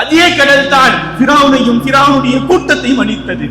அதே கடல் தான் ஃபிரௌனையும் ஃபிரௌனுடைய கூட்டத்தையும் அழித்தது.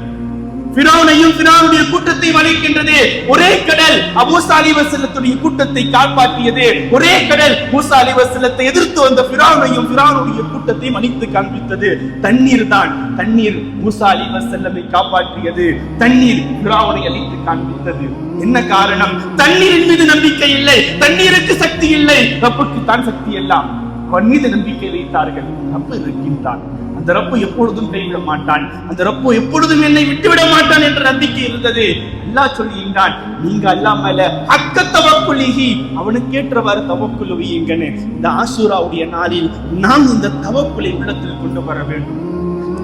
ஃபிரௌனையும் ஃபிரௌனுடைய கூட்டத்தையும் அழிக்கின்றது. ஒரே கடல் மூசா அலைஹிஸ்ஸலாத்துடைய கூட்டத்தை காப்பாற்றியது. ஒரே கடல் மூசா அலைஹிஸ்ஸலாத்தை எதிர்த்து வந்த ஃபிரௌனையும் ஃபிரௌனுடைய கூட்டத்தையும் அழித்து காண்பித்தது. தண்ணீர் தான். தண்ணீர் மூசா அலைஹிஸ்ஸலாமை காப்பாற்றியது. தண்ணீர் ஃபிரௌனை அழித்து காண்பித்தது. என்ன காரணம்? தண்ணீரின் மீது நம்பிக்கை இல்லை. தண்ணீருக்கு சக்தி இல்லை. ரப்புக்கு தான் சக்தி எல்லாம். அவன் மீது நம்பிக்கை வைத்தார்கள். ரப்பு இருக்கின்றான். அந்த ரப்பு எப்பொழுதும் கைவிட மாட்டான். அந்த ரப்பு எப்பொழுதும் என்னை விட்டுவிட மாட்டான் என்ற நம்பிக்கை இருந்தது. அல்லாஹ் சொல்லுகின்றான், நீங்க அல்லாஹ் மேல ஹக்க தவக்குலிஹி, அவனுக்கு ஏற்றவாறு தவக்குல் வையுங்கன்னு. இந்த ஆஷூராவுடைய நாளில் நாம் இந்த தவக்குலை உள்ளத்தில் கொண்டு வர வேண்டும்.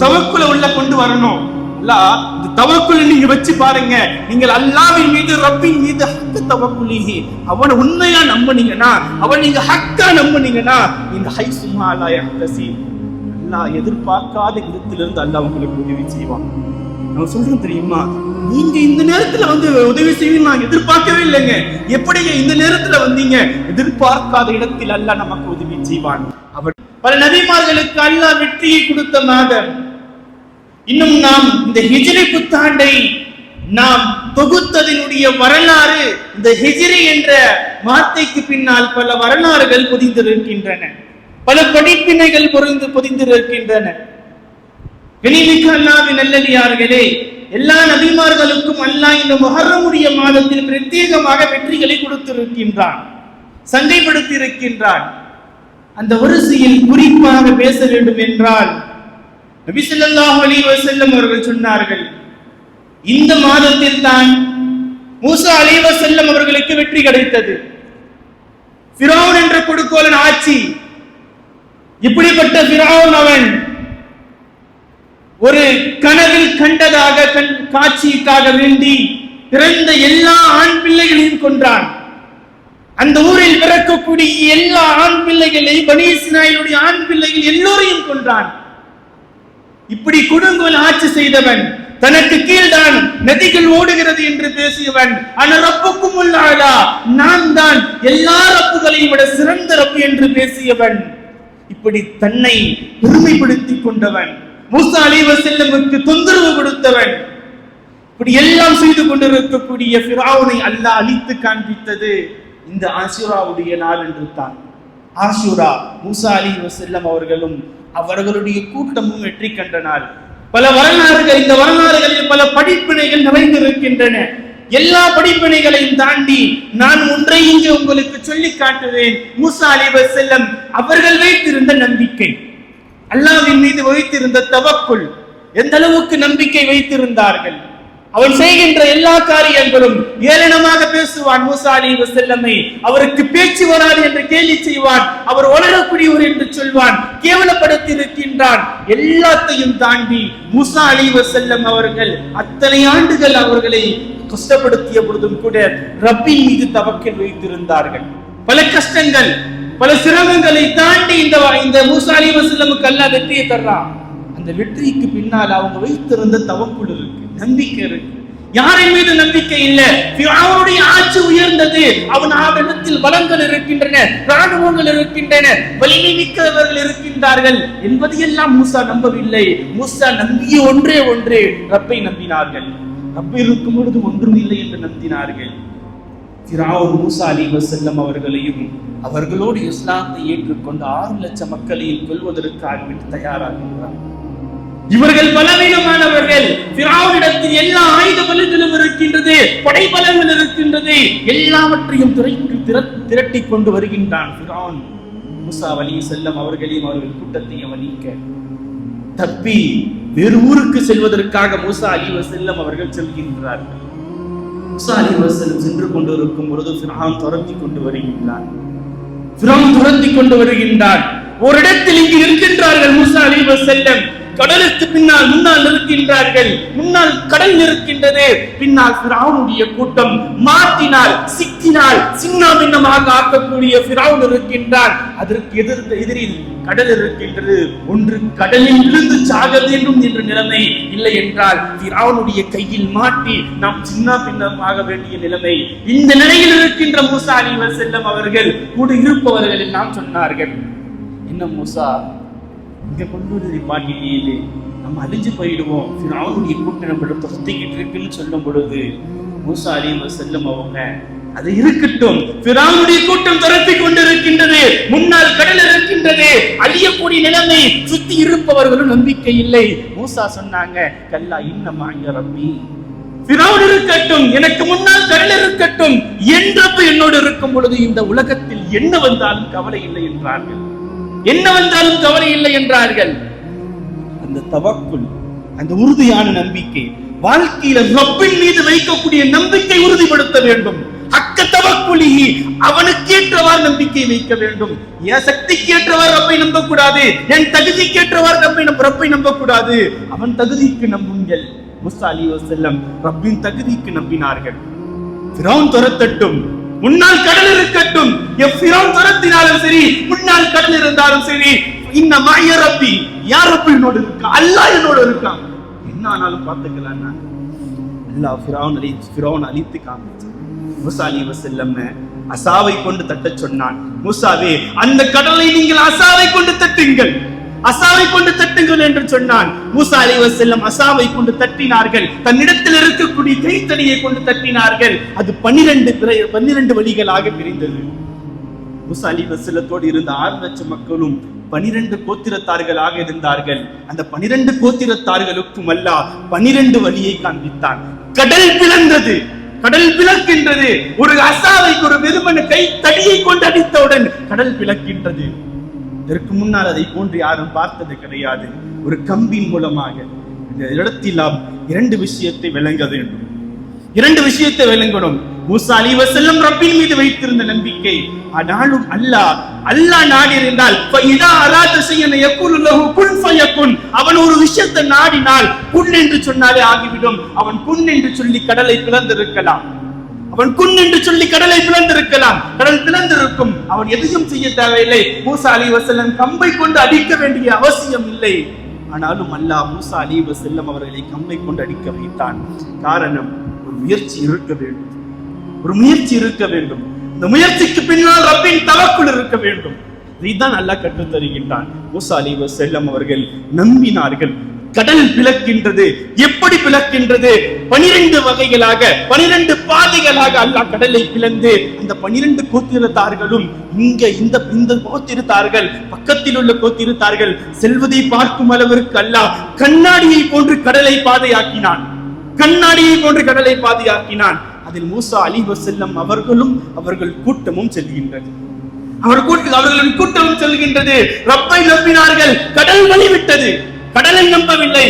தவக்குலை உள்ள கொண்டு வரணும். அல்லாஹ் இந்த தவக்குலை நீங்க வச்சு பாருங்க. நீங்கள் அல்லாஹ்வின் மீது ரப்பின் மீது ஹக்க தவக்குலிஹி, அவனை உண்மையா நம்புனீங்கன்னா, அவன் நீங்க ஹக்கா நம்புனீங்கன்னா, இந்த ஹைசுமா லா யஹ்தசி, அல்லாஹ் எதிர்பார்க்காத இடத்திலிருந்து அல்லாஹ் உங்களுக்கு உதவி செய்வான். நம்ம சொல்றோம் தெரியுமா, நீங்க இந்த நேரத்துல உதவி செய்வீங்க நான் எதிர்பார்க்கவே இல்லைங்க. எப்படிங்க இந்த நேரத்துல வந்தீங்க? எதிர்பார்க்காத இடத்தில் அல்லாஹ் நமக்கு உதவி செய்வான். அவர் பல நபிமார்களுக்கு அல்லாஹ் வெற்றியை கொடுத்த மாதம். இன்னும் நாம் இந்த ஹிஜ்ரி புத்தாண்டை நாம் தொகுத்ததினுடைய வரலாறு, இந்த ஹிஜ்ரி என்ற வார்த்தைக்கு பின்னால் பல வரலாறுகள் பொதிந்திருக்கின்றன. பல படிப்பினைகள் பொதிந்திருக்கின்றன. கனிமிக்க அல்லாஹ்வின் நல்லடியார்களே, எல்லா நபிமார்களுக்கும் அல்லாஹ் இந்த முஹர்ரமுடைய மாதத்தில் பிரத்யேகமாக வெற்றிகளை கொடுத்திருக்கின்றான், சங்கைப்படுத்தி இருக்கின்றான். அந்த வரிசையில் குறிப்பாக பேச வேண்டும் என்றால், நபி ஸல்லல்லாஹு அலைஹி வஸல்லம் அவர்கள் சொன்னார்கள், இந்த மாதத்தில் தான் மூசா அலைஹிஸ்ஸலாம் அவர்களுக்கு வெற்றி கிடைத்தது. ஃபிரௌன் என்ற கொடுக்கோலன் ஆட்சி, இப்படிப்பட்ட ஃபிரௌன் அவன் ஒரு கனவில் கண்டதாக காட்சிக்காக வேண்டி பிறந்த எல்லா ஆண் பிள்ளைகளையும் கொன்றான். அந்த ஊரில் பிறக்கக்கூடிய எல்லா ஆண் பிள்ளைகளையும், பனி இஸ்ராயேலுடைய ஆண் பிள்ளைகள் எல்லோரையும் கொன்றான். இப்படி கொடுங்கோல் ஆட்சி செய்தவன், தனக்கு கீழ்தான் நதிகள் ஓடுகிறது என்று பேசியவன், ஆனா ரப்புக்கும் உள்ளாளா, நான் தான் எல்லா ரப்புகளையும் விட சிறந்த ரப்பு என்று பேசியவன், இப்படி தன்னை பெருமைப்படுத்திக் கொண்டவன், மூசா அலைஹிஸ்ஸலாமுக்கு தொந்தரவு கொடுத்தவன், இப்படி எல்லாம் செய்து கொண்டிருக்கக்கூடிய ஃபிரௌனை அல்லாஹ் அழித்து காண்பித்தது இந்த ஆஷூராவுடைய நாள் என்று தான். ஆஷூரா, மூசா அலைஹிஸ்ஸலாம் அவர்களும் அவர்களுடைய கூட்டமும் வெற்றி கண்ட நாள். பல வரலாறுகள், இந்த வரலாறுகளில் பல படிப்பினைகள் நிறைந்திருக்கின்றன. எல்லா படிப்பினைகளையும் தாண்டி நான் ஒன்றை இங்கு உங்களுக்கு சொல்லி காட்டுவேன். மூசா அலைஹிஸ்ஸலாம் அவர்கள் வைத்திருந்த நம்பிக்கை, அல்லாஹ்வின் மீது வைத்திருந்த தவக்குல், எந்த அளவுக்கு நம்பிக்கை வைத்திருந்தார்கள். அவன் செய்கின்ற எல்லா காரியங்களும் ஏளனமாக பேசுவான். மூசா அலைஹிஸ்ஸலாமை அவருக்கு பேச்சு வராது என்று கேலி செய்வான். அவர் உலகக்கூடியவர் என்று சொல்வான், கேவலப்படுத்தி இருக்கின்றான். எல்லாத்தையும் தாண்டி மூசா அலைஹிஸ்ஸலாம் அவர்கள் அத்தனை ஆண்டுகள் அவர்களை கஷ்டப்படுத்திய பொழுதும் கூட ரப்பின் மீது தவக்கல் வைத்திருந்தார்கள். பல கஷ்டங்கள், பல சிரமங்களை தாண்டி இந்த மூசா அலைஹிஸ்ஸலாமுக்கு அல்லாஹ் வெற்றியை தர்றான். அந்த வெற்றிக்கு பின்னால் அவங்க வைத்திருந்த தவக்குல் இருக்கு, நம்பிக்கை இருக்கு. யாரின் மீது நம்பிக்கை இல்லை? ஃபிரௌனுடைய ஆட்சி உயர்ந்தது, அவனிடத்தில் பலங்கள் இருக்கின்றன, ராணுவங்கள் இருக்கின்றன, வலிமை மிக்கவர்கள் இருக்கின்றார்கள் என்பதையெல்லாம் மூசா நம்பவில்லை. மூசா நம்பிய ஒன்றே ரப்பை நம்பினார்கள். ரப்பை இருக்கும் பொழுது ஒன்றும் இல்லை என்று நம்பினார்கள். ஃபிரௌன் மூசா அலைஹிஸ்ஸலாம் அவர்களையும் அவர்களோடு இஸ்லாத்தை ஏற்றுக்கொண்டு 6 லட்சம் மக்களையும் கொல்வதற்காக தயாராகின்றார். இவர்கள் பலவீனமானவர்கள். ஃபிரௌனிடத்தில் எல்லா ஆயுத பலங்களும் இருக்கின்றது, படைபலங்கள் இருக்கின்றது, எல்லாவற்றையும் திரட்டி கொண்டு வருகின்றான் ஃபிரௌன். மூசா அலைஹிஸ்ஸலாம் அவர்களையும் அவர்கள் கூட்டத்தையும் அழிக்க தப்பி வேறு ஊருக்கு செல்வதற்காக மூசா அலைஹிஸ்ஸலாம் அவர்கள் செல்கின்றார்கள். மூசா அலைஹிஸ்ஸலாம் சென்று கொண்டிருக்கும் பொழுது ஃபிரௌன் துரத்தி கொண்டு வருகின்றான். ஒரு இடத்தில் இங்கு இருக்கின்றார்கள் மூசா அலைஹிஸ்ஸலாம். கடலுக்கு முன்னால் இருக்கின்றார்கள். முன்னால் கடல் இருக்கின்றது, பின்னால் ஃபிரௌனுடைய கூட்டம் மாட்டினால் சிக்கினால் சின்ன பின்னமாக ஆக்கக்கூடிய ஃபிரௌன் இருக்கின்றான். அதற்கு எதிரில் கடல் இருக்கின்றது. ஒன்று கடலில் விழுந்து சாக வேண்டும் என்ற நிலைமை, இல்லை என்றால் ஃபிரௌனுடைய கையில் மாட்டி நாம் சின்ன பின்னமாக வேண்டிய நிலைமை. இந்த நிலையில் இருக்கின்ற மூசா அலைஹிஸ்ஸலாம் அவர்கள் கூட இருப்பவர்கள் எல்லாம் சொன்னார்கள், என்ன மூசா, இங்க கொண்டு வந்து நிப்பாட்டியே, நம்ம அழிஞ்சு போயிடுவோம், ஃபிரௌனுடைய கூட்டம் நம்மள துரத்திக்கிட்டு இருக்குன்னு சொல்லும் பொழுது மூசா அலைஹிஸ்ஸலாம் அவங்க அது இருக்கட்டும், ஃபிரௌனுடைய கூட்டம் துரத்தி கொண்டிருக்கின்றது, முன்னால் கடல் இருக்கின்றது, அழியக்கூடிய நிலைமை, சுத்தி இருப்பவர்களும் நம்பிக்கை இல்லை. மூசா சொன்னாங்க, கல்லா இன்னமா ய ரப்பி, ஃபிரௌன் இருக்கட்டும், எனக்கு முன்னால் கடல் இருக்கட்டும், என் ரப்பு என்னோடு இருக்கும் பொழுது இந்த உலகத்தில் என்ன வந்தாலும் கவலை இல்லை என்றார்கள். என்ன வந்தாலும் கவலை இல்லை என்றார்கள். அந்த தவக்குல், அந்த உறுதியான நம்பிக்கை, வாழ்க்கையில ரப்பின் மீது வைக்கக்கூடிய நம்பிக்கை உறுதிப்படுத்த வேண்டும். அக்க தவக்குலிஹி, அவனுக்கு ஏற்றவாறு நம்பிக்கை வைக்க வேண்டும். என் சக்திக்கு ஏற்றவாறு ரப்பை நம்ப கூடாது, என் தகுதிக்கு ஏற்றவாறு ரப்பை நம்ப கூடாது. அவன் தகுதிக்கு நம்புங்கள். மூசா அலைஹிஸ்ஸலாம் ரப்பின் தகுதிக்கு நம்பினார்கள். ஃபிரௌன் துரத்தட்டும், முன்னால் கடல் இருக்கட்டும், ஃபிரௌன் துரத்தினாலும் சரி, முன்னால் கடல் இருந்தாலும் சரி, இன்ன மய ரப்பி, யார் ரப்பு என்னோட இருக்கா, அல்லாஹ் என்னோட இருக்கான், என்ன ஆனாலும் பார்த்துக்கலாம். அல்லாஹ் ஃபிரௌன் அழித்து காமிச்சான். மூசா அலைஹிஸ்ஸலாம் அசாவை கொண்டு தட்டச் சொன்னான். மூசாவே, அந்த கடலை நீங்கள் அசாவை கொண்டு தட்டுங்கள், அசாவை கொண்டு தட்டுங்கள் என்று சொன்னான். மூசா அலைஹிஸ்ஸலாம் அசாவை கொண்டு தட்டினார்கள். தன்னிடத்தில் இருக்கக்கூடிய கைத்தடியை கொண்டு தட்டினார்கள். அது 12 வழிகளாக பிரிந்தது. மூசா அலைஹிஸ்ஸலத்தோடு இருந்த 6 லட்சம் மக்களும் 12 கோத்திரத்தார்களாக இருந்தார்கள். அந்த 12 கோத்திரத்தார்களுக்கும் அல்லாஹ் 12 வழியை காண்பித்தான். கடல் பிளந்தது, கடல் பிளக்கின்றது. ஒரு அசாவை, ஒரு வெறுமன கை தடியை கொண்டு அடித்தவுடன் கடல் பிளக்கின்றது. இதற்கு முன்னால் அதை போன்று யாரும் பார்த்தது கிடையாது. ஒரு கம்பின் மூலமாக இந்த இடத்தில் நாம் 2 விஷயத்தை விளங்க வேண்டும், 2 விஷயத்தை விளங்கணும். மூசா அலைஹிஸ்ஸலாம் ரப்பின் மீது வைத்திருந்த நம்பிக்கை. ஆனாலும் அல்லாஹ் நாடி இருந்தால் அவன் ஒரு விஷயத்தை நாடினால் குன் என்று சொன்னாலே ஆகிவிடும். அவன் குன் என்று சொல்லி கடலை பிளந்திருக்கலாம், அவன் குன் என்று சொல்லி கடலை பிளந்திருக்கலாம், கடல் பிளந்திருக்கும். அவன் எதையும் செய்ய தேவையில்லை. மூசா அலைஹிஸ்ஸலாம் கம்பை கொண்டு அடிக்க வேண்டிய அவசியம் இல்லை. ஆனாலும் அல்லாஹ் மூசா அலைஹிஸ்ஸலாம் அவர்களை கம்பை கொண்டு அடிக்க வைத்தான். காரணம், ஒரு முயற்சி இருக்க வேண்டும், ஒரு முயற்சி இருக்க வேண்டும். இந்த முயற்சிக்கு பின்னால் ரப்பின் தவக்குல் இருக்க வேண்டும். இதைதான் அல்லாஹ் கற்றுத் தருகின்றான். மூசா அலைஹிஸ்ஸலாம் அவர்கள் நம்பினார்கள். கடல் பிளக்கின்றது. எப்படி பிளக்கின்றது? 12 வகைகளாக, 12 பாதைகளாக அல்லாஹ் கடலை பிளந்து அந்த 12 கோத்திரத்தார்களும் இந்த கோத்திரத்தார்கள் பக்கத்தில் உள்ள கோத்திரத்தார்கள் செல்வதை பார்க்கும் அளவிற்கு அல்லாஹ் கண்ணாடியை போன்று கடலை பாதையாக்கினான், கண்ணாடியை போன்று கடலை பாதையாக்கினான். அதில் மூசா அலைஹிஸ்ஸலாம் அவர்களும் அவர்கள் கூட்டமும் செல்கின்றது, அவர்களின் கூட்டமும் செல்கின்றது. ரப்பை நம்பினார்கள். கடல் வழிவிட்டது, கடலை நம்பவில்லை,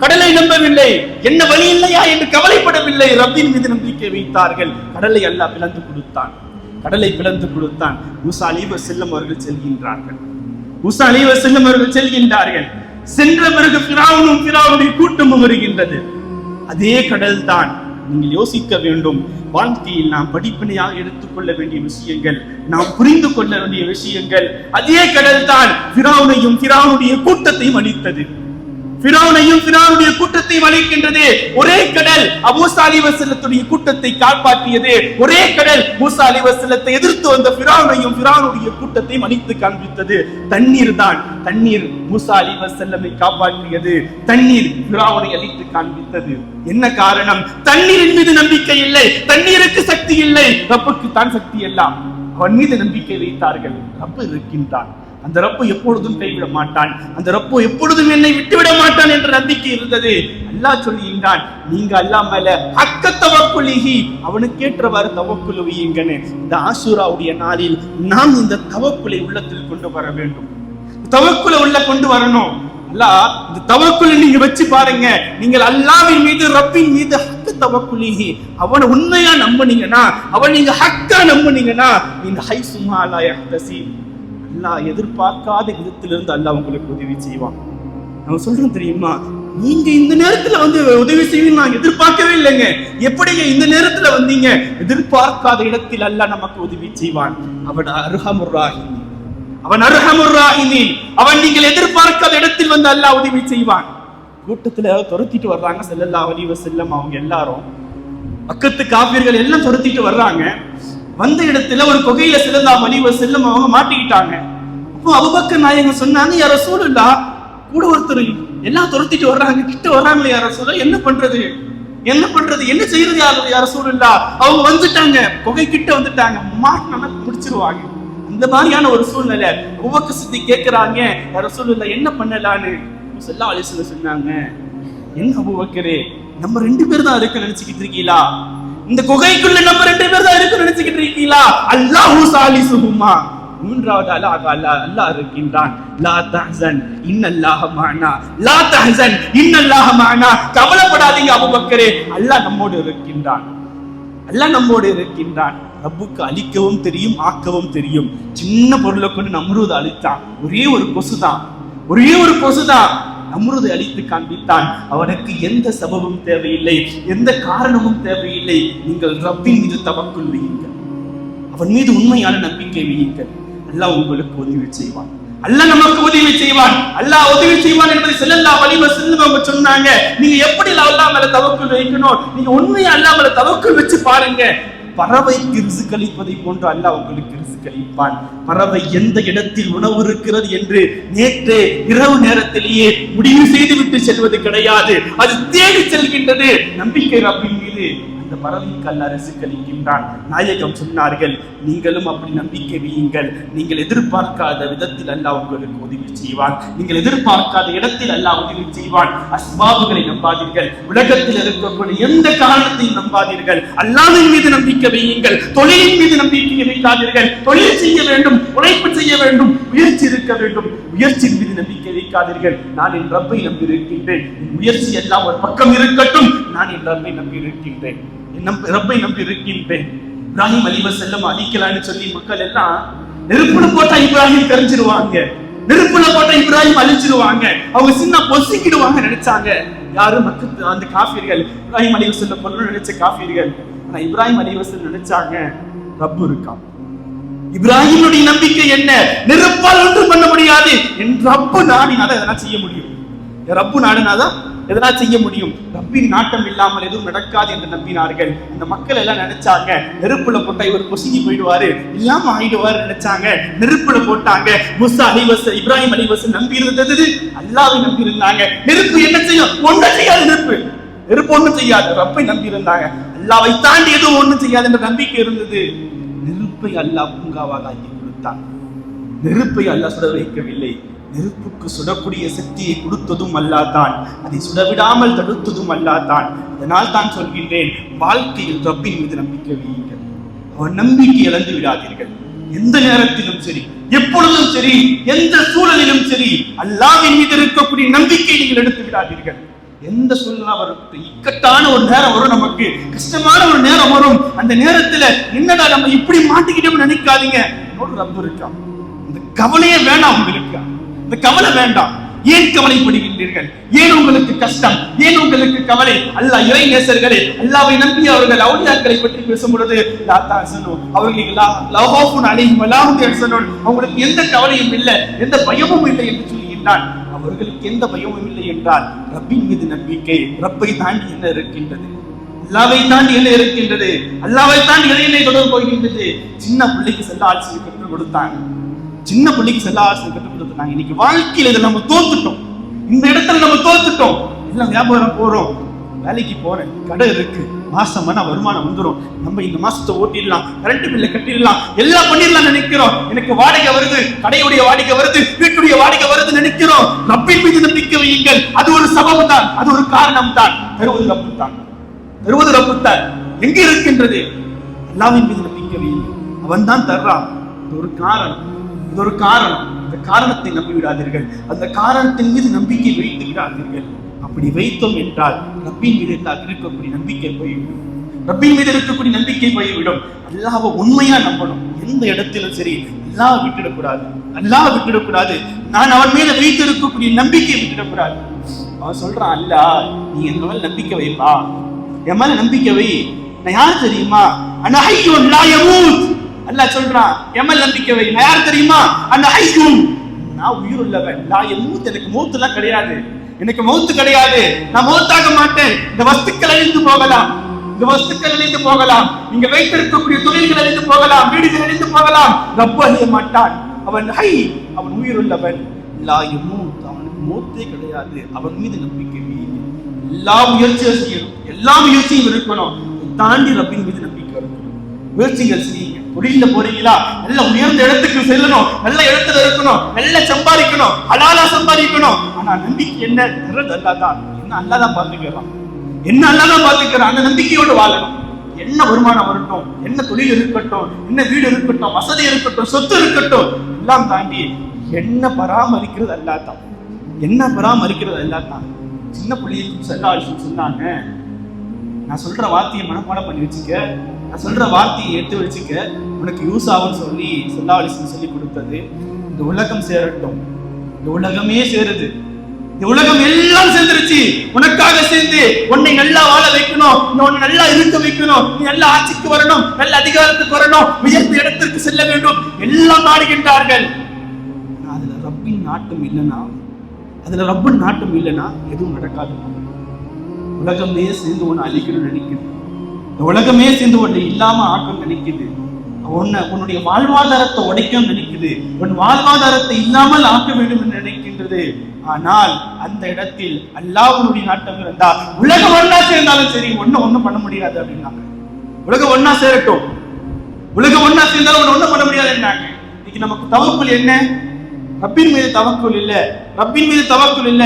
கடலை நம்பவில்லை, என்ன வழி இல்லையா என்று கவலைப்படவில்லை. ரப்பின் மீது நம்பிக்கை வைத்தார்கள். கடலை அல்லாஹ் பிளந்து கொடுத்தான், கடலை பிளந்து கொடுத்தான். மூசா அலைஹிஸ்ஸலாம் அவர்கள் செல்கின்றார்கள். மூசா அலைஹிஸ்ஸலாம் அவர்கள் செல்கின்றார்கள். சென்ற பிறகு ஃபிரௌனுடைய கூட்டமும் வருகின்றது. அதே கடல் தான். நீங்கள் யோசிக்க வேண்டும், வாழ்க்கையில் நாம் படிப்பினையாக எடுத்துக்கொள்ள வேண்டிய விஷயங்கள், நாம் புரிந்து கொள்ள வேண்டிய விஷயங்கள். அதே கடல் தான் ஃபிரௌனையும் ஃபிரௌனுடைய கூட்டத்தையும் அழித்தது, ஃபிரௌனையும் ஃபிரௌனுடைய கூட்டத்தையும் அழிக்கின்றது. ஒரே கடல் மூசா அலைஹிஸ்ஸலத்துடைய கூட்டத்தை காப்பாற்றியது. ஒரே கடல் மூசா அலைஹிஸ்ஸலத்தை எதிர்த்து வந்த ஃபிரௌனையும் ஃபிரௌனுடைய கூட்டத்தையும் அழித்து காண்பித்தது. தண்ணீர் தான், தண்ணீர் மூசா அலைஹிஸ்ஸலமை காப்பாற்றியது, தண்ணீர் ஃபிரௌனை அழித்து காண்பித்தது. என்ன காரணம்? தண்ணீரின் மீது நம்பிக்கை இல்லை, தண்ணீருக்கு சக்தி இல்லை, ரப்புக்கு தான் சக்தி எல்லாம். அவன் மீது நம்பிக்கை வைத்தார்கள். ரப்பு இருக்கின்றான், அந்த ரப்பு எப்பொழுதும் கைவிட மாட்டான், அந்த ரப்பு எப்பொழுதும் என்னை விட்டுவிட மாட்டான் என்ற நம்பிக்கை இருந்தது. அல்லாஹ் சொல்லுகின்றான், நீங்க அல்லாஹ் மேல ஹக்க தவக்குலிஹி, அவனுக்கு ஏற்றவாறு தவக்குல் வையுங்கன்னு. இந்த ஆஷூராவுடைய நாளில் நாம் இந்த தவக்குலை உள்ளத்தில் கொண்டு வர வேண்டும், தவக்குலை உள்ள கொண்டு வரணும். அல்லாஹ் இந்த தவக்குலை நீங்க வச்சு பாருங்க. நீங்கள் அல்லாஹ்வின் மீது, ரப்பின் மீது ஹக்க தவக்குலிஹி, அவனை உண்மையா நம்புனீங்கன்னா, அவன் நீங்க ஹக்கா நம்புனீங்கன்னா, இந்த ஹைசுமா லா யஹ்தஸிப், அல்லாஹ் எதிர்பார்க்காத விதத்திலிருந்து அல்லாஹ் உங்களுக்கு உதவி செய்வான். நம்ம சொல்றோம் தெரியுமா, நீங்க இந்த நேரத்துல உதவி செய்வீங்க நான் எதிர்பார்க்கவே இல்லைங்க. எப்படிங்க இந்த நேரத்துல வந்தீங்க? எதிர்பார்க்காத இடத்தில் அல்லாஹ் நமக்கு உதவி செய்வான். அவன் அர்ஹமுர் ராஹிமீன், அவன் அர்ஹமுர் ராஹிமீன். அவன் நீங்கள் எதிர்பார்க்காத இடத்தில் வந்து அல்லாஹ் உதவி செய்வான். கூட்டத்துல துரத்திட்டு வர்றாங்க ஸல்லல்லாஹு அலைஹி வஸல்லம். அவங்க எல்லாரும் பக்கத்து காபிர்கள் எல்லாம் துரத்திட்டு வர்றாங்க. வந்த இடத்துல ஒரு குகையில ஸல்லல்லாஹு அலைஹி வஸல்லம் அவங்க மாட்டிக்கிட்டாங்க. அப்போ அபூபக்கர் நாயகம் சொன்னாங்க, யா ரசூலுல்லாஹ், கூட ஒருத்தர் எல்லாம் துரத்திட்டு வர்றாங்க, கிட்ட வர்றாங்களே யா ரசூலுல்லாஹ், என்ன பண்றது என்ன செய்யறது யா ரசூலுல்லாஹ்? அவங்க வந்துட்டாங்க, குகை கிட்ட வந்துட்டாங்க, மாட்டினா பிடிச்சிருவாங்க. இந்த மாதிரியான ஒரு சூழ்நிலை. அபூபக்கர் சித்திக் கேட்கிறாங்க, யா ரசூலுல்லாஹ் என்ன பண்ணலான்னு. ஸல்லல்லாஹு அலைஹி வஸல்லம் சொன்னாங்க, என்ன அபூபக்கரே, நம்ம 2 பேர் தான் இருக்க நினைச்சுக்கிட்டு இருக்கீங்களா? இந்த குகைக்குள்ள நம்ம 2 பேர் தான் இருக்க நினைச்சுக்கிட்டு இருக்கீங்களா? அல்லாஹு சாலிசுஹுமா, மூன்றாவது அல்லாஹ் இருக்கின்றான். லா தஹ்சன் இன்னல்லாஹ மஅனா, லா தஹ்சன் இன்னல்லாஹ மஅனா, கவலைப்படாதீங்க அபூபக்கரே, அல்லாஹ் நம்மோடு இருக்கின்றான், அல்லாஹ் நம்மோடு இருக்கின்றான். ரப்புக்கு அழிக்கவும் தெரியும், ஆக்கவும் தெரியும். சின்ன பொருளை கொண்டு நம்ரூத் அழித்தான். ஒரே ஒரு கொசுதான் நம்ரூதை அழித்து காண்பித்தான். அவனுக்கு எந்த சபபும் தேவையில்லை, எந்த காரணமும் தேவையில்லை. நீங்கள் ரப்பின் மீது தவக்குல் வையுங்கள், அவன் மீது உண்மையான நம்பிக்கை வையுங்கள். அல்லாஹ் உங்களுக்கு உதவி செய்வான், அல்லாஹ் நமக்கு உதவி செய்வான், அல்லாஹ் உதவி செய்வான் என்பதை ஸல்லல்லாஹு அலைஹி வஸல்லம் சொன்னாங்க. நீங்க எப்படி அல்லாஹ் மேல தவக்குல் வைக்கணும்? நீங்க உண்மையா அல்லாஹ் மேல தவக்குல் வச்சு பாருங்க. பறவைக்கு ரிஸ்க் அளிப்பதை போன்று அல்லாஹ் உங்களுக்கு ரிஸ்க் அளிப்பான். பறவை எந்த இடத்தில் உணவு இருக்கிறது என்று நேற்றே இரவு நேரத்திலேயே முடிவு செய்துவிட்டு செல்வது கிடையாது, அது தேடி செல்கின்றது. நம்பிக்கை ரப்பின் மீது, அந்த பறவைக்கு அல்லாஹ் ரிஸ்க் அளிக்கின்றான். நாயகம் சொன்னார்கள், நீங்களும் அப்படி நம்பிக்கை வையுங்கள். நீங்கள் எதிர்பார்க்காத விதத்தில் அல்லாஹ் உங்களுக்கு உதவி செய்வான், நீங்கள் எதிர்பார்க்காத இடத்தில் அல்லாஹ் உதவி செய்வான். அஸ்பாபுகளை நம்பாதீர்கள், உலகத்தில் இருக்கக்கூடிய எந்த காரணத்தையும் நம்பாதீர்கள். அல்லாஹ்வின் மீது நம்பிக்கை வையுங்கள், தொழிலின் மீது நம்பிக்கை வைக்காதீர்கள். தொழில் செய்ய வேண்டும், உழைப்பு செய்ய வேண்டும், முயற்சி இருக்க வேண்டும், முயற்சியின் மீது நம்பிக்கை வைக்காதீர்கள். நான் என் ரப்பை நம்பி இருக்கின்றேன், முயற்சி எல்லாம் ஒரு பக்கம் இருக்கட்டும், நான் என் ரப்பை நம்பி இருக்கின்றேன், ரப்பை நம்பி இருக்கின்றேன். இப்ராஹிம் அலைஹிஸ்ஸலாம் அழிக்கலான்னு சொல்லி மக்கள் எல்லாம் நெருப்புல போட்டா இப்ராஹிம் கரிஞ்சிருவாங்க, நெருப்புல போட்டா இப்ராஹிம் அழிச்சிருவாங்க, அவங்க சின்ன பொசிக்கிடுவாங்க நினைச்சாங்க. யாரும் மக்கள் அந்த காஃபிர்கள், இப்ராஹிம் அலைஹிஸ்ஸலாம் கொல்லணும்னு நினைச்ச காஃபிர்கள். ஆனா இப்ராஹிம் அலைஹிஸ்ஸலாம் நினைச்சாங்க, ரப்பு இருக்கான். இப்ராஹிமுடைய நம்பிக்கை என்ன? நெருப்பால் ஒன்றும் பண்ண முடியாது, என் ரப்பு நாடினாதான் எதனா செய்ய முடியும், என் ரப்பு நாடினாதான் எதனா செய்ய முடியும். ரப்பின் நாட்டம் இல்லாமல் எதுவும் நடக்காது என்று நம்பினார்கள். அந்த மக்கள் எல்லாம் நினைச்சாங்க, நெருப்புல போட்டா இவர் பொசுங்கி போயிடுவாரு, இல்லாம ஆயிடுவாரு நினைச்சாங்க. நெருப்புல போட்டாங்க. மூசா அலைஹிஸ்ஸலாம், இப்ராஹிம் அலைஹிஸ்ஸலாம் நம்பி இருந்தது அல்லாஹ்வை நம்பி இருந்தாங்க. நெருப்பு என்ன செய்யும்? ஒன்றும் செய்யாது. நெருப்பு ஒன்றும் செய்யாது. ரப்பை நம்பி இருந்தாங்க. அல்லாஹ்வை தாண்டி எதுவும் ஒன்றும் செய்யாது என்ற நம்பிக்கை இருந்தது. நெருப்பை அல்லாஹ் பூங்காவாக ஆக்கி கொடுத்தான். நெருப்பை அல்லாஹ் சுட வைக்கவில்லை, நெருப்புக்கு சுடக்கூடிய சக்தியை கொடுத்ததும் அல்லாஹ் தான், அதை சுடவிடாமல் தடுத்ததும் அல்லாஹ் தான். அதனால் தான் சொல்கின்றேன், வாழ்க்கையில் ரப்பின் மீது நம்பிக்கை வையுங்கள், அவன் நம்பிக்கை இழந்து விடாதீர்கள். எந்த நேரத்திலும் சரி, எப்பொழுதும் சரி, எந்த சூழலிலும் சரி, அல்லாஹ்வின் மீது இருக்கக்கூடிய நம்பிக்கை நீங்கள் எடுத்து விடாதீர்கள். எந்த சூழ்நிலை வரும், இக்கட்டான ஒரு நேரம் வரும், நமக்கு கஷ்டமான ஒரு நேரம் வரும். அந்த நேரத்துல என்னடா நம்ம இப்படி மாட்டிக்கிட்டோம்னு நினைக்காதீங்க, என்னோட ரப்பு இருக்கான். இந்த கவலையே வேண்டாம் உங்களுக்கு, இந்த கவலை வேண்டாம். ஏன் கவலைப்படுகின்றீர்கள்? ஏன் உங்களுக்கு கஷ்டம்? ஏன் உங்களுக்கு கவலை? அல்லாஹ் இறை நேசர்களே, அல்லாஹ்வை நம்பி அவர்கள் அவுலியாக்களை பற்றி பேசும் பொழுது லா தஹ்சனு, அவர்களுக்கு லா ஹௌஃபுன் அலைஹிம் வலா ஹும் யஹ்சனூன், அவங்களுக்கு எந்த கவலையும் இல்லை, எந்த பயமும் இல்லை என்று சொல்கின்றான். அவர்களுக்கு எந்த பயமும் இல்லை என்றால் ரப்பின் மீது நம்பிக்கை. ரப்பை தாண்டி என்ன இருக்கின்றது? அல்லாஹ்வை தாண்டி என்ன இருக்கின்றது? அல்லாஹ்வை தாண்டி எதை தொடர்பு போகின்றது? சின்ன பிள்ளைக்கு செல்ல ஆட்சி கற்றுக் கொடுத்தாங்க, சின்ன பிள்ளைக்கு செல்ல ஆசை கற்றுக் கொடுத்தாங்க. இன்னைக்கு வாழ்க்கையில இதை நம்ம தோத்துட்டோம், இந்த இடத்துல நம்ம தோத்துட்டோம். எல்லாம் வியாபாரம் போறோம், வேலைக்கு போறேன், கடை இருக்கு, மாசம் வருமானம் வந்துடும், நம்ம இந்த மாசத்தை ஓட்டிடலாம், கரண்ட் பில்லை கட்டிடலாம், எல்லாம் பண்ணிடலாம் நினைக்கிறோம். எனக்கு வாடகை வருது, கடையுடைய வாடகை வருது, வீட்டுடைய வாடகை வருது நினைக்கிறோம். ரப்பின் மீது நம்பிக்கை வையுங்கள். அது ஒரு சபபு தான், அது ஒரு காரணம் தான். தருவது ரப்பு தான், தருவது ரப்பு தான். எங்க இருக்கின்றது? அல்லாஹ்வின் மீது நம்பிக்கை வையுங்கள், அவன் தான் தர்றான். இது ஒரு காரணம், இது ஒரு காரணம். அந்த காரணத்தை நம்பி விடாதீர்கள், அந்த காரணத்தின் மீது நம்பிக்கை வைத்து விடாதீர்கள். அப்படி வைத்தோம் என்றால் ரப்பின் மீது இருக்கக்கூடிய நம்பிக்கை போய்விடும், ரப்பின் மீது இருக்கக்கூடிய நம்பிக்கை போய்விடும். அல்லாஹ்வை உண்மையா நம்பணும். எந்த இடத்திலும் சரி அல்லாஹ் விட்டுடக்கூடாது, அல்லாஹ் விட்டுடக்கூடாது. நான் அவன் மீது வைத்து இருக்கக்கூடிய நம்பிக்கை விட்டுடக்கூடாது. அவன் சொல்றான், அல்லாஹ் நீ என் மேல நம்பிக்கை வைப்பா, என் மேல நம்பிக்கை வை. நான் யார் தெரியுமா? அன ஹய்யுன் லா யமூத். அல்லாஹ் சொல்றான், என் மேல நம்பிக்கை வை. நான் யார் தெரியுமா? அன ஹய்யுன், நான் உயிர் உள்ளவன். லா யமூத், எனக்கு மௌத் எல்லாம் கிடையாது, எனக்கு மௌத்து கிடையாது, நான் மௌத்தாக மாட்டேன். இந்த வஸ்துக்கள் அழிந்து போகலாம், இந்த வஸ்துக்கள் அழிந்து போகலாம், நீங்க வைத்திருக்கக்கூடிய தொழில்கள் அழிந்து போகலாம், வீடுகள் அழிந்து போகலாம், ரப்பு அழிய மாட்டான். அவன் உயிருள்ளவன், அவனுக்கு மௌத்தே கிடையாது. அவன் மீது நம்பிக்கை வையுங்க. எல்லா முயற்சியும் இருக்கணும். தாண்டி ரப்பின் மீது நம்பிக்கை இருக்கணும். முயற்சிகள் செய்யுங்க. தொழில போறீங்களா, நல்ல உயர்ந்த இடத்துக்கு செல்லணும், நல்ல இடத்துல இருக்கணும், நல்ல சம்பாதிக்கணும், ஹலாலா சம்பாதிக்கணும். ஆனா நம்பிக்கை என்ன? அல்லாதான். என்ன அல்லாதான் பாத்துக்கிறான். அந்த நம்பிக்கையோடு வாழணும். என்ன வருமானம் வரட்டும், என்ன தொழில் இருக்கட்டும், என்ன வீடு இருக்கட்டும், வசதி இருக்கட்டும், சொத்து இருக்கட்டும், எல்லாம் தாண்டி என்ன பராமரிக்கிறது அல்லாதான். சின்ன பிள்ளைக்கும் சொன்னாங்க, நான் சொல்ற வார்த்தையை மனப்பாடம் பண்ணி வச்சுக்க, நான் சொல்ற வார்த்தையை எடுத்து வச்சுக்க, உனக்கு யூஸ் ஆகும்னு சொல்லி சொல்லி கொடுத்தது. இந்த உலகம் சேரட்டும், இந்த உலகமே சேருது, இந்த உலகம் எல்லாம் சேர்ந்துருச்சு, உனக்காக சேர்ந்து உன்னை நல்லா வாழ வைக்கணும், உன்னை நல்லா இருக்க வைக்கணும், நீ நல்ல ஆட்சிக்கு வரணும், நல்ல அதிகாரத்துக்கு வரணும், உயர்ந்த இடத்திற்கு செல்ல வேண்டும், எல்லாம் நாடுகின்றார்கள். அதுல ரப்பின் நாட்டம் இல்லைன்னா எதுவும் நடக்காது. உலகமே சேர்ந்து உன்னை அழிக்கணும்னு நினைக்குது, இந்த உலகமே சேர்ந்து உன்னை இல்லாம ஆக்கணும்னு நினைக்குது, உன்னுடைய வாழ்வாதாரத்தை உடைக்கும் நினைக்குது, உன் வாழ்வாதாரத்தை இல்லாமல் ஆக்க வேண்டும் என்று நினைக்கின்றது. ஆனால் அந்த இடத்தில் அல்லாஹ்வுடைய நாட்டம் இருந்தா உலகம் ஒன்னா சேர்ந்தாலும் சரி ஒண்ணும் பண்ண முடியாது அப்படின்னாங்க. உலகம் ஒன்னா சேரட்டும், உலகம் ஒன்னா சேர்ந்தாலும் ஒண்ணும் பண்ண முடியாது. இன்னைக்கு நமக்கு தவக்குல் என்ன? ரப்பின் மீது தவக்குல் இல்ல.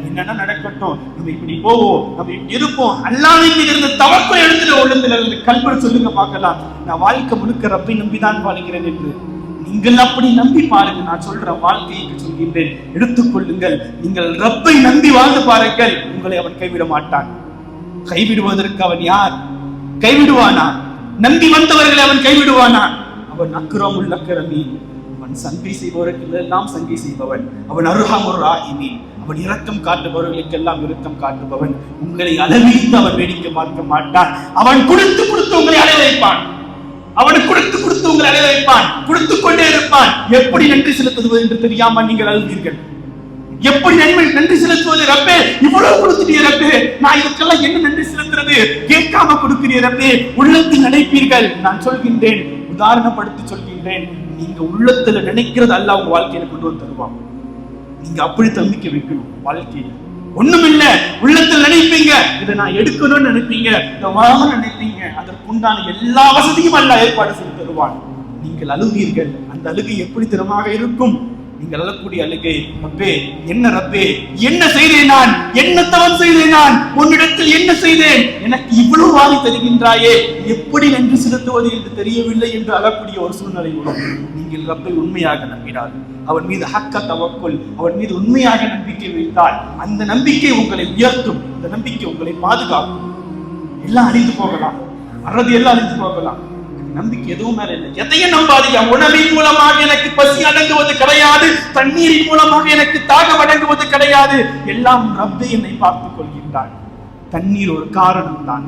என்னன்னா நடக்கட்டும், நம்ம இப்படி போவோம், நம்ம இப்படி இருப்போம். அல்லாஹ்வின் மீது இருந்த தவக்குல் உள்ளத்துல இருந்து கல்பனை சொல்லுங்க பார்க்கலாம். நான் வாழ்க்கை முழுக்க ரப்பை நம்பிதான் வாழ்கிறேன் என்று நீங்கள் அப்படி நம்பி பாருங்க. நான் சொல்ற வாழ்க்கைக்கு சொல்கின்றேன், எடுத்துக்கொள்ளுங்கள். நீங்கள் ரப்பை நம்பி வாழ்ந்து பாருங்கள், உங்களை அவன் கைவிட மாட்டான். கைவிடுவதற்கு அவன் யார்? கைவிடுவானா? நம்பி வந்தவர்களை அவன் கைவிடுவானா? அவன் அக்ரமுல் அக்ரமீன், அவன் சங்கை செய்பவர்களுக்கு எல்லாம் சங்கை செய்பவன். அவன் அர்ஹமுர் ராஹிமீன், அவன் இரக்கம் காட்டுபவர்களுக்கெல்லாம் இரக்கம் காட்டுபவன். உங்களை அளவித்து அவன் வேடிக்கை பார்க்க மாட்டான். அவன் கொடுத்து உங்களை அடைய வைப்பான். உங்களை அடைய வைப்பான். கொடுத்துக் கொண்டே இருப்பான். எப்படி நன்றி செலுத்துவது என்று தெரியாம நீங்கள் அழுவீர்கள். எப்படி நன்றி செலுத்துவது? ரப்பே, இவ்வளவு கொடுத்துட்டே ரப்பே, நான் இதுக்கெல்லாம் என்ன நன்றி செலுத்துறது? கேட்காம கொடுக்கிறீ ரப்பே, உள்ளத்தில் நினைப்பீர்கள். நான் சொல்கின்றேன், உதாரணப்படுத்தி சொல்கின்றேன், நீங்க உள்ளத்துல நினைக்கிறது அல்லாஹ் உங்க வாழ்க்கையில கொண்டு வந்து தருவான். நீங்க அப்படி நம்பிக்கை வைக்கணும். வாழ்க்கையில ஒண்ணுமில்ல, உள்ளத்தில் நினைப்பீங்க, இதை நான் எடுக்கணும்னு நினைப்பீங்க, இதை வாங்கணும்னு நினைப்பீங்க, அதற்குண்டான எல்லா வசதியும் அல்லாஹ் ஏற்பாடு செய்து தருவான். நீங்கள் அழுவீர்கள். அந்த அழுகை எப்படி திறமாக இருக்கும்? நீங்கள் அழக்கூடிய அழுகை, ரப்பே என்ன செய்தேன் நான், என்ன தவம் செய்தேன் நான், உன்னிடத்தில் என்ன செய்தேன், எனக்கு இவ்வளவு வாங்கி தருகின்றாயே, எப்படி நன்றி செலுத்துவது என்று தெரியவில்லை என்று அழக்கூடிய ஒரு சூழ்நிலை வரும். நீங்கள் ரப்பை உண்மையாக நம்பினார், அவன் மீது ஹக்க தவக்குல், அவன் மீது உண்மையாக நம்பிக்கை வைத்தால் அந்த நம்பிக்கை உங்களை உயர்த்தும், அந்த நம்பிக்கை உங்களை பாதுகாக்கும். எல்லாம் அழிந்து போகலாம், எல்லாம் அழிந்து போகலாம், நம்பிக்கை எதுவும் மேல இல்லை. எதையும் நம்பாதீங்க. உணவின் மூலமாக எனக்கு பசி அடங்குவது கிடையாது, தண்ணீரின் மூலமாக எனக்கு தாகம் அடங்குவது கிடையாது. எல்லாம் ரப்பே என்னை பார்த்துக் கொள்கின்றான். தண்ணீர் ஒரு காரணம் தான்,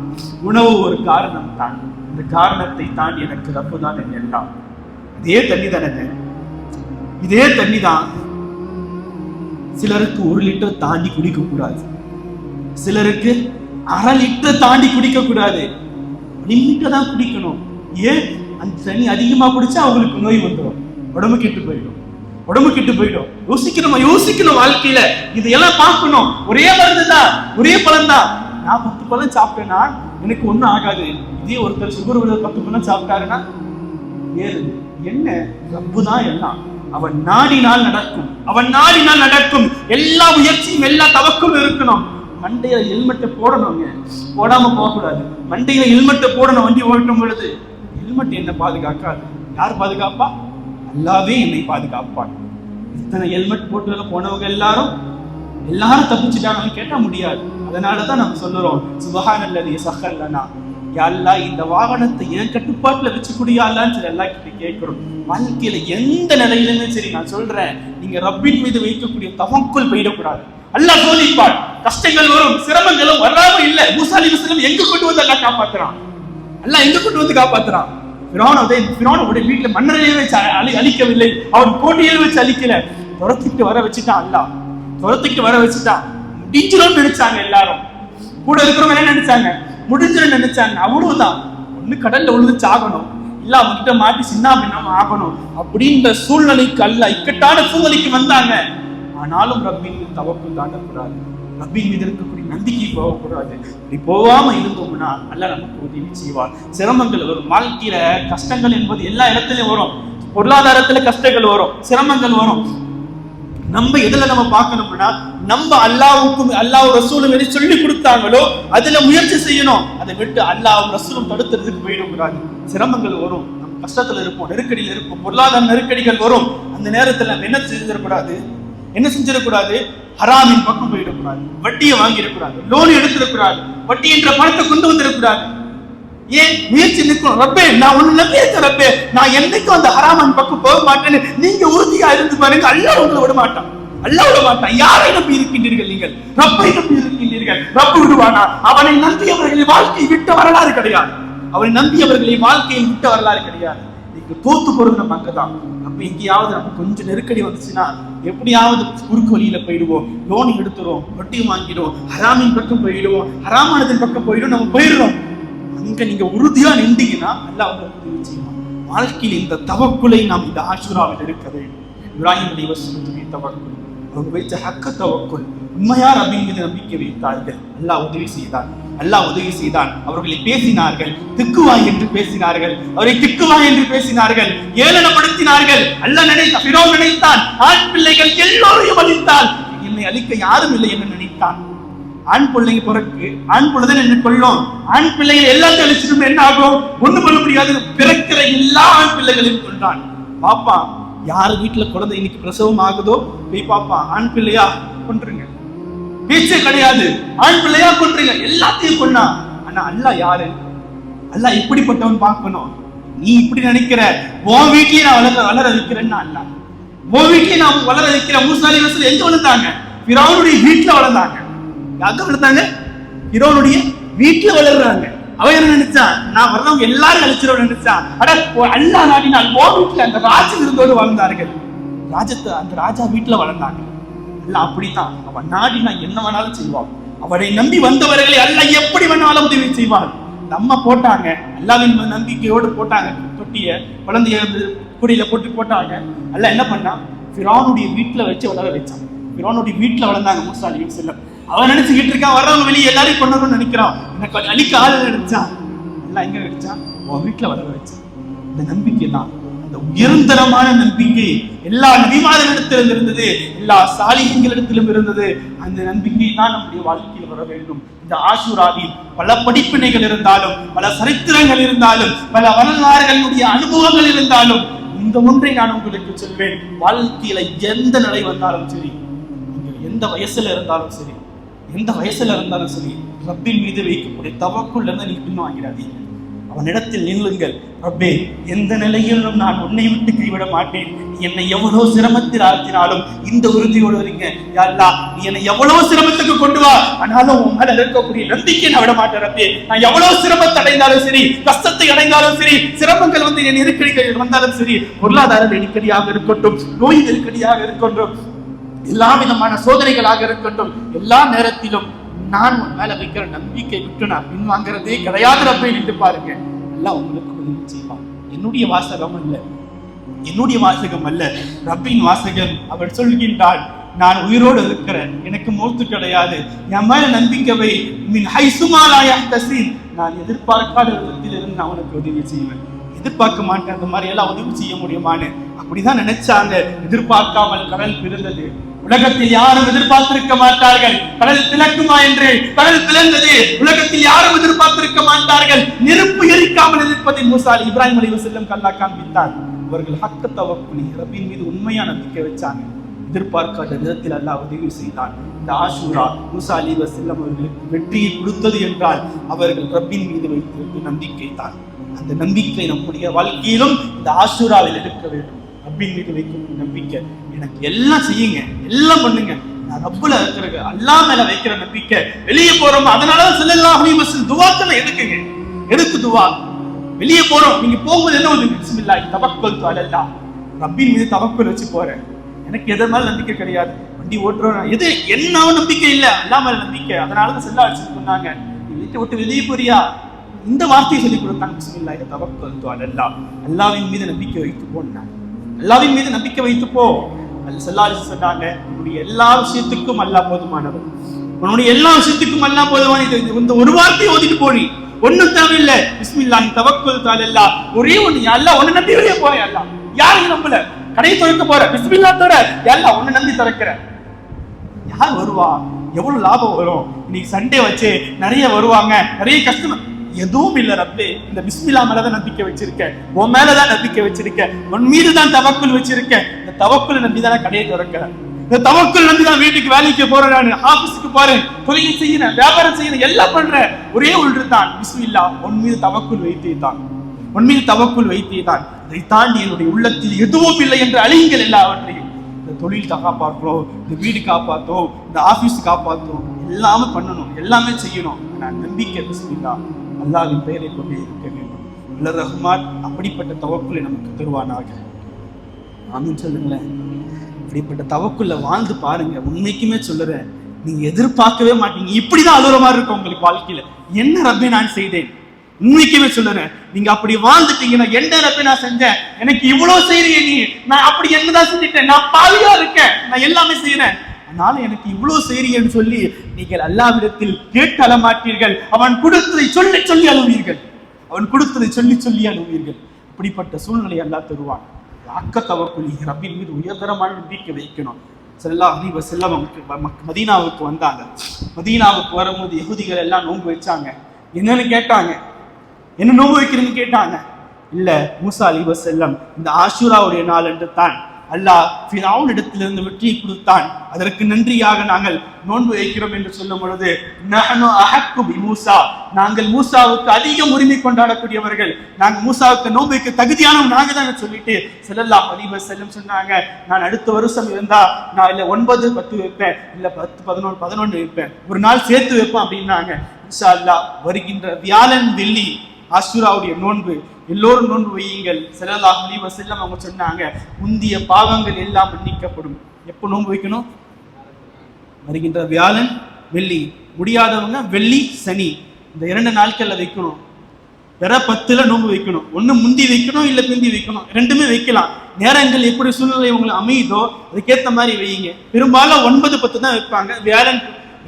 உணவு ஒரு காரணம் தான். இந்த காரணத்தை தாண்டி எனக்கு ரப்பு தான் எல்லாம். இதே தண்ணி தானே, இதே தண்ணி தான். சிலருக்கு 1 லிட்டர் தாண்டி குடிக்க கூடாது, சிலருக்கு 1/2 லிட்டர் தாண்டி குடிக்க கூடாது, லிமிட்டை தான் குடிக்கணும். ஏன்? அந்த தண்ணி அதிகமா குடிச்சா அவங்களுக்கு நோய் வந்துடும், உடம்பு கெட்டு போயிடும். யோசிக்கணும் வாழ்க்கையில. இதையெல்லாம் பார்க்கணும். ஒரே மருந்து தான், ஒரே பழம் தான். நான் 10 பழம் சாப்பிட்டேன்னா எனக்கு ஒண்ணும் ஆகாது. இதே ஒருத்தர் சுகர் 10 பழம் சாப்பிட்டாருன்னா ஏறுது. என்ன? ரப்பு தான் எல்லாம். அவன் நாடினால் நடக்கும். எல்லா முயற்சியும் எல்லா தவக்கும் இருக்கணும். மண்டையில ஹெல்மெட்டை போடணுங்க, போடாம போக கூடாது. மண்டையில ஹெல்மெட்டை போடணும். வண்டி ஓட்டும் பொழுது ஹெல்மெட் என்ன பாதுகாக்காது. யார் பாதுகாப்பா? அல்லாஹ்வே என்னை பாதுகாப்பான். இத்தனை ஹெல்மெட் போட்டு போனவங்க எல்லாரும் தப்பிச்சுட்டாங்கன்னு கேட்டா முடியாது. அதனாலதான் நம்ம சொல்லுறோம், சுப்ஹானல்லதி ஸஹர் லனா, யா அல்லாஹ் இந்த வாகனத்தை என் கட்டுப்பாட்டுல வச்சு குடியாலான்னு சொல்லி அல்லாஹ் கிட்ட கேட்கிறோம். வாழ்க்கையில எந்த நிலையிலுமே சரி, நான் சொல்றேன், நீங்க ரப்பின் மீது வைக்கக்கூடிய தவக்குல் போயிடக்கூடாது. அல்லாஹ் சோதிப்பான். கஷ்டங்கள் வரும், சிரமங்களும் வராம இல்ல. மூசா அலைஹிஸ்ஸலாம் எங்க கொண்டு வந்து அல்லாஹ் காப்பாத்துறான். ஃபிரௌனுடைய வீட்டுல மன்னரையே வச்சு அழிக்கவில்லை, அவன் கோட்டையில் வச்சு அழிக்கல, துரத்திட்டு வர வச்சுட்டான். அல்லாஹ் துரத்திட்டு வர வச்சுட்டான். முடிஞ்சிடும் நினைச்சாங்க எல்லாரும். கூட இருக்கிறவங்க என்ன நினைச்சாங்க? முடிஞ்சிடும் நினைச்சாங்க. அவ்வளவுதான். ஒண்ணு கடல்ல உழுது சாகணும், இல்ல அவங்க கிட்ட மாட்டி சின்ன பின்னமா ஆகணும் அப்படின்ற சூழ்நிலைக்கு அல்ல, இக்கட்டான சூழ்நிலைக்கு வந்தாங்க. ஆனாலும் ரப்பின் மீது தவக்குள் தாண்டக்கூடாது, ரப்பின் மீது இருக்கக்கூடிய நம்பிக்கை போகக்கூடாது. இப்படி போகாம இருந்தோம்னா அல்லாஹ் நமக்கு உதவி செய்வார். சிரமங்கள் வரும், வாழ்க்கையில கஷ்டங்கள் என்பது எல்லா இடத்துலயும் வரும். பொருளாதாரத்துல கஷ்டங்கள் வரும், சிரமங்கள் வரும். நம்ம எதுல நம்ம பார்க்கணும்னா, நம்ம அல்லாஹ்வுக்கும் அல்லாஹ் ரசூலும் எதை சொல்லி கொடுத்தாங்களோ அதுல முயற்சி செய்யணும். அதை விட்டு அல்லாஹ் ரசூலும் தடுத்துறதுக்கு போயிடக்கூடாது. சிரமங்கள் வரும், நம்ம கஷ்டத்துல இருப்போம், நெருக்கடியில் இருப்போம், பொருளாதார நெருக்கடிகள் வரும். அந்த நேரத்துல நம்ம என்ன செஞ்சிடக்கூடாது, ஹராமின் பக்கம் போயிடக்கூடாது, வட்டியை வாங்கிடக்கூடாது, லோன் எடுத்துடக்கூடாது, வட்டி என்ற பணத்தை கொண்டு வந்துடக்கூடாது. ஏன் முயற்சி நிற்கணும். ரப்பே நான் ஒண்ணு நம்பி இருக்க ரப்பே, நான் என்னைக்கும் அந்த ஹராமன் பக்கம் போக மாட்டேன்னு நீங்க உறுதியா இருந்து பாருங்க. அல்லாஹ் உங்களை விட மாட்டான், அல்லாஹ் விட மாட்டான். யாரை நம்பி இருக்கின்றீர்கள் நீங்கள்? ரப்பை நம்பி இருக்கின்றீர்கள். ரப்பு விடுவானா? அவனை நம்பியவர்களை வாழ்க்கையை விட்ட வரலாறு கிடையாது, அவனை நம்பியவர்களை வாழ்க்கையை விட்ட வரலாறு கிடையாது. நீங்க தோத்து போறது நம்ம அங்கதான். அப்ப எங்கேயாவது நம்ம கொஞ்சம் நெருக்கடி வந்துச்சுன்னா எப்படியாவது குறுக்கு வழியில போயிடுவோம், லோன் எடுத்துரும், வட்டி வாங்கிடுவோம், ஹராமின் பக்கம் போயிடுவோம், ஹராமானதின் பக்கம் போயிடும், நம்ம போயிடுறோம். அங்க நீங்க உறுதியா நின்றீங்கன்னா அல்லாஹ் உங்களுக்கு உதவி செய்வான். வாழ்க்கையில் இந்த தவக்குலை நாம் இந்த ஆஷூராவில் இருக்க வேண்டும். இப்ராஹிம் அலைஹிஸ்ஸலாத்துடைய தவக்குல், அவங்க வைத்த ஹக்க தவக்குல், உண்மையார் ரப்பின் மீது நம்பிக்கை வைத்தார்கள். அல்லாஹ் உதவி செய்தான், அல்லாஹ் உதவி செய்தான். அவர்களை பேசினார்கள், திக்குவாய் என்று பேசினார்கள், அவரை திக்குவாய் என்று பேசினார்கள், ஏளனப்படுத்தினார்கள். அல்லாஹ் ஃபிரௌன் நினைத்தான் ஆண் பிள்ளைகள் எல்லோரையும் அழித்தான், என்னை அழிக்க யாரும் இல்லை என்று நினைத்தான். ஆண் பிள்ளைங்க பிறகு ஆண் பிள்ளைதான் என்ன கொள்ளும், ஆண் பிள்ளைகள் எல்லாத்தையும் அழிச்சிடும், என்ன ஆகும்? ஒண்ணு பண்ண முடியாது. பிறக்கிற எல்லா ஆண் பிள்ளைகளையும் கொண்டான். பாப்பா யாரு வீட்டுல குழந்தை இன்னைக்கு பிரசவம் ஆகுதோ போய் பாப்பா ஆண் பிள்ளையா கொன்றுங்க, பேச்சே கிடையாது, ஆண் பிள்ளையா கொன்றுங்க, எல்லாத்தையும் கொண்டா. ஆனா அல்லாஹ் யாரு? அல்லாஹ் எப்படிப்பட்டவன் பார்க்கணும். நீ இப்படி நினைக்கிற, உன் வீட்லயே நான் வளர வைக்கிறேன்னா அல்லாஹ் உன் வீட்லயே நான் வளர வைக்கிறேன். மூசா அலைஹிஸ்ஸலாம் எங்க வளர்ந்தாங்க? ஃபிரௌனுடைய வீட்டுல வளர்ந்தாங்க. யாங்க வளர்ந்தாங்க? ஃபிரௌனுடைய வீட்டுல வளர்றாங்க. அவன் என்ன நினைச்சான்? நான் வர்றவங்க எல்லாரும் அழிச்சிருவோம் நினைச்சான். அட அல்லாஹ் நாடினால் ஓ வீட்டுல அந்த ராஜன் இருந்தோடு வாழ்ந்தார்கள். ராஜத்தை அந்த ராஜா வீட்டுல வளர்ந்தாங்க. அல்லாஹ் அப்படித்தான், அவன் நாடினா என்ன வேணாலும் செய்வான். அவனை நம்பி வந்தவர்களை அல்லாஹ் எப்படி வேணாலும் உதவி செய்வான். நம்ம போட்டாங்க, அல்லாஹ்வின் நம்பிக்கையோடு போட்டாங்க, தொட்டிய குழந்தைய குடியில போட்டாங்க. அல்லாஹ் என்ன பண்ணான்? ஃபிரௌனுடைய வீட்டுல வச்சு வளர வச்சான். ஃபிரௌனுடைய வீட்டுல வளர்ந்தாங்க மூசா அலைஹிஸ்ஸலாம். அவன் நினைச்சுக்கிட்டு இருக்கான், வர்றவங்க வெளியே எல்லாரையும் கொண்டு நினைக்கிறான், எனக்கு அழிக்க ஆளு நினைச்சான். எல்லாம் எங்க நினைச்சான்? உன் வீட்டுல வளர வச்சான். இந்த நம்பிக்கை தான் அந்த உயர்ந்தரமான நம்பிக்கை. எல்லா நபிமார்களிடத்திலும் இருந்தது, எல்லா சாலிஹீன்களிடத்திலும் இருந்தது. அந்த நம்பிக்கை தான் நம்முடைய வாழ்க்கையில் வர வேண்டும். இந்த ஆஷூராவில் பல படிப்பினைகள் இருந்தாலும், பல சரித்திரங்கள் இருந்தாலும், பல வரலாறுகளுடைய அனுபவங்கள் இருந்தாலும், இந்த ஒன்றை நான் உங்களுக்கு சொல்வேன். வாழ்க்கையில எந்த நிலை வந்தாலும் சரி, நீங்கள் எந்த வயசுல இருந்தாலும் சரி, ரப்பின் மீது வைக்கக்கூடிய தவக்குள்ள இருந்து நீ பின்வாங்கிறாதீங்க. அவனிடத்தில் நில்லுங்கள். ரப்பே, எந்த நிலையிலும் நான் உன்னை விட்டு கைவிட மாட்டேன். என்னை எவ்வளவு சிரமத்தில் ஆழ்த்தினாலும் இந்த உறுதியோடு வரீங்க. யா அல்லாஹ், நீ என்னை எவ்வளவு சிரமத்துக்கு கொண்டு வா, ஆனாலும் உன் மேல இருக்கக்கூடிய நம்பிக்கை நான் விட மாட்டேன். ரப்பே, நான் எவ்வளவு சிரமத்தை அடைந்தாலும் சரி, கஷ்டத்தை அடைந்தாலும் சரி, சிரமங்கள் வந்து என் நெருக்கடிகள் வந்தாலும் சரி, பொருளாதார நெருக்கடியாக இருக்கட்டும், நோய் நெருக்கடியாக இருக்கட்டும், எல்லா விதமான சோதனைகளாக இருக்கட்டும், எல்லா நேரத்திலும் நான் உன் மேல வைக்கிற நம்பிக்கை விட்டு நான் பின்வாங்கிறதே கிடையாது. ரப்பை நின்று பாருங்க, எல்லாம் உங்களுக்கு உதவி செய்வான். என்னுடைய வாசகம் அல்ல, ரப்பின் வாசகம். அவள் சொல்கின்றாள், நான் உயிரோடு இருக்கிறேன், எனக்கு மௌத்து கிடையாது, என் மேல நம்பிக்கை, நான் எதிர்பார்க்காத விதத்திலிருந்து நான் உனக்கு உதவி செய்வேன். எதிர்பார்க்க மாட்டேன், அந்த மாதிரி எல்லாம் உதவி செய்ய முடியுமான்னு அப்படிதான் நினைச்சாங்க. எதிர்பார்க்காமல் கடல் பிறந்தது. உலகத்தில் யாரும் எதிர்பார்த்திருக்க மாட்டார்கள் கடல் பிளக்குமா என்று. கடல் பிளந்தது. உலகத்தில் யாரும் எதிர்பார்த்திருக்க மாட்டார்கள் நெருப்பு எரிக்காமல் இருப்பதை மூசா இப்ராஹிம் அலைஹிஸ்ஸலாம் அல்லாஹ் காண்பித்தார். அவர்கள் ஹக்க தவக்குல், ரப்பின் மீது உண்மையான நம்பிக்கை வச்சாங்க. எதிர்பார்க்காத விதத்தில் அல்லாஹ் உதவி செய்தான். இந்த ஆஷூரா மூசா அலைஹிஸ்ஸலாம் அவர்களுக்கு வெற்றியை கொடுத்தது என்றால் அவர்கள் ரப்பின் மீது வைத்திருந்த நம்பிக்கை தான். அந்த நம்பிக்கை நம்முடைய வாழ்க்கையிலும் இந்த ஆஷூராவில் இருக்க வேண்டும். ரப்பின் மீது வைக்கும் நம்பிக்கை. எனக்கு எல்லாம் செய்யுங்க, எல்லாம் பண்ணுங்க, நான் ரப்புல இருக்கிற அல்லாஹ் மேல வைக்கிற நம்பிக்கை. வெளியே போறோம், அதனால ஸல்லல்லாஹு அலைஹி வஸல்லம் துஆக்களை எதுக்குங்க? எதுக்கு துஆ? வெளியே போறோம், நீங்க போகும்போது என்ன வந்து பிஸ்மில்லாஹ் தவக்கல்து அலல்லாஹ், ரப்பின் மீது தவக்கல் வச்சு போறேன். எனக்கு எது மேல நம்பிக்கை கிடையாது. வண்டி ஓட்டுறோம், எது என்ன நம்பிக்கை இல்ல, அல்லாஹ் மேல நம்பிக்கை. அதனால தான் ஸல்லல்லாஹு அலைஹி வஸல்லம் சொன்னாங்க, நீ வீட்டை விட்டு வெளியே போறியா, இந்த வார்த்தையை சொல்லிக் கொடுத்தாங்க, பிஸ்மில்லாஹி தவக்கல்து அலல்லாஹ், அல்லாஹ்வின் மீது நம்பிக்கை வைத்து போனாங்க. அல்லாஹ்வின் மீது நம்பிக்கை வைத்து போ. ஸல்லல்லாஹு அலைஹி சொன்னாங்க, உன்னுடைய எல்லா விஷயத்துக்கும் அல்லாஹ் போதுமானவர், உன்னுடைய எல்லா விஷயத்துக்கும் அல்லாஹ் போதுமான. இந்த ஒரு வார்த்தையை ஓதிட்டு போடி, ஒன்னும் தேவையில்லை. பிஸ்மில்லாஹி தவக்கல்து அலல்லாஹ், ஒரே ஒண்ணு, அல்லாஹ் உன்னை நம்பி வெளியே போய், அல்லாஹ் யாரையும் நம்பல, கடையை திறக்க போற, பிஸ்மில்லாஹ் தர, அல்லாஹ் உன்னை நம்பி திறக்கிற. யார் வருவா, எவ்வளவு லாபம் வரும், இன்னைக்கு சண்டே வச்சு நிறைய வருவாங்க, நிறைய கஸ்டமர், எதுவும் இல்ல ரப்பே, இந்த பிஸ்மில்லா மேலதான் நம்பிக்கை வச்சிருக்கேன், உன் மேலதான் நம்பிக்கை வச்சிருக்கேன், உன் மீது தான் தவக்குல் வச்சிருக்கேன், இந்த தவக்குல் நம்பி தான் கடையை திறக்கிறேன், இந்த தவக்குல் நம்பி தான் வீட்டுக்கு வேலைக்கு போறேன், நான் ஆபீஸுக்கு போறேன், தொழில் செய்யறேன், வியாபாரம் செய்யறேன், எல்லாம் பண்றேன், ஒரே ஒன்று தான் பிஸ்மில்லா, உன் மீது தவக்குல் வைத்தே தான், உன் மீது தவக்குல் வைத்தே தான். இதை தாண்டி என்னுடைய உள்ளத்தில் எதுவும் இல்லை என்று அழியுங்கள் எல்லாவற்றையும். இந்த தொழில் காப்பாற்றோம், இந்த வீடு காப்பாற்றோம், இந்த ஆபீஸ் காப்பாற்றோம், எல்லாமே பண்ணணும், எல்லாமே செய்யணும். நான் நம்பிக்கை பிஸ்மில்லா, அல்லாஹ்வின் பெயரை கொண்டே இருக்க வேண்டும். வல்லர் ரஹ்மான் அப்படிப்பட்ட தவக்குலை நமக்கு தருவானாக. ஆமீன் சொல்லுங்களேன். அப்படிப்பட்ட தவக்குள்ள வாழ்ந்து பாருங்க. உண்மைக்குமே சொல்லுறேன், நீங்க எதிர்பார்க்கவே மாட்டீங்க, இப்படிதான் அழுற மாதிரி இருக்கும் உங்களுக்கு வாழ்க்கையில. என்ன ரப்பே நான் செய்தேன், உண்மைக்குமே சொல்லுறேன், நீங்க அப்படி வாழ்ந்துட்டீங்கன்னா, என்ன ரப்பே நான் செஞ்சேன், எனக்கு இவ்வளவு செய்றீங்க நீ, நான் அப்படி என்னதான் செஞ்சுட்டேன், நான் பாவியா இருக்கேன், நான் எல்லாமே செய்யறேன், அதனால எனக்கு இவ்வளவு செய்றீங்கன்னு சொல்லி நீங்கள் அல்லாஹ்விடத்தில் கேட்டு அழமாட்டீர்கள். அவன் கொடுத்ததை சொல்லி சொல்லி அழுவீர்கள், அவன் கொடுத்ததை சொல்லி சொல்லி அழுவீர்கள். இப்படிப்பட்ட சூழ்நிலை அல்லாஹ் தருவான். அக்க தவக்குலி, ரப்பின் மீது உயர்தரமான நம்பிக்கை வைக்கணும். ஸல்லல்லாஹு அலைஹி வஸல்லம் மதீனாவுக்கு வந்தாங்க. மதீனாவுக்கு வரும்போது யஹூதிகள் எல்லாம் நோன்பு வச்சாங்க. என்னன்னு கேட்டாங்க, என்ன நோன்பு வைக்கிறீங்கன்னு கேட்டாங்க. இல்ல மூசா அலைஹிஸ்ஸலாம், இந்த ஆஷூராவுடைய நாள் என்று தான் அல்லாஹ் ஃபிரௌன் இடத்திலிருந்து வெற்றியை கொடுத்தான், அதற்கு நன்றியாக நாங்கள் நோன்பு வைக்கிறோம் என்று சொல்லும் பொழுது, நஹ்னு அஹக்கு பி மூசா, நாங்கள் மூசாவுக்கு அதிகம் உரிமை கொண்டாடக்கூடியவர்கள், நாங்கள் மூசாவுக்கு நோன்பு வைக்க தகுதியானவங்க நாங்க தான் சொல்லிட்டு ஸல்லல்லாஹு அலைஹி வஸல்லம் சொன்னாங்க, நான் அடுத்த வருஷம் இருந்தா நான் இல்ல 9, 10 வைப்பேன், இல்ல 10, 11 வைப்பேன், ஒரு நாள் சேர்த்து வைப்பேன் அப்படின்னாங்க. இன்ஷா அல்லாஹ் வருகின்ற வியாழன் வெள்ளி ஆஷூராவுடைய நோன்பு எல்லோரும் நோன்பு வையுங்கள். ஸல்லல்லாஹு அலைஹி வஸல்லம் அவங்க சொன்னாங்க, முந்திய பாவங்கள் எல்லாம் மன்னிக்கப்படும். எப்போ நோன்பு வைக்கணும்? வருகின்ற வியாழன் வெள்ளி, முடியாதவங்க வெள்ளி சனி, இந்த 2 நாட்கள்ல வைக்கணும். வேற 10ல நோன்பு வைக்கணும், ஒண்ணு முந்தி வைக்கணும் இல்ல பிந்தி வைக்கணும், ரெண்டுமே வைக்கலாம். நேரங்கள் எப்படி சூழ்நிலை உங்களுக்கு அமையுதோ அதுக்கேற்ற மாதிரி வையுங்க. பெரும்பாலும் 9, 10 தான் வைப்பாங்க.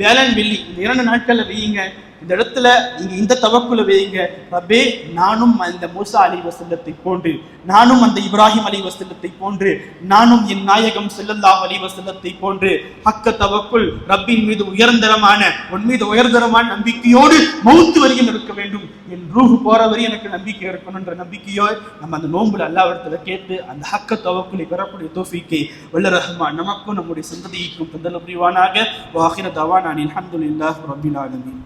வியாழன் வெள்ளி இந்த 2 நாட்கள்ல வையுங்க. இந்த இடத்துல நீங்க இந்த தவக்குல வையுங்க, ரப்பே நானும் அந்த மூசா அலைஹிஸ்ஸலாத்தை போன்று, நானும் அந்த இப்ராஹிம் அலைஹிஸ்ஸலாத்தை போன்று, நானும் என் நாயகம் ஸல்லல்லாஹு அலைஹி வஸல்லத்தை போன்று ஹக்க தவக்குல், ரப்பின் மீது உயர்தரமான, உன் மீது உயர்தரமான நம்பிக்கையோடு மௌத் வரையும் இருக்க வேண்டும், என் ரூஹ் போற வரையும் எனக்கு நம்பிக்கை இருக்கணும்ன்ற நம்பிக்கையோடு நம்ம அந்த நோன்புல அல்லாஹ்விடத்துல கேட்டு அந்த ஹக்க தவக்குலை பெறக்கூடிய தௌஃபீக்கை வல்ல ரஹ்மான் நமக்கும் நம்முடைய சந்ததிக்கும் தந்தல் புரிவானாக. வாஹிர தவானா அல்ஹம்துலில்லாஹி ரப்பில் ஆலமீன்.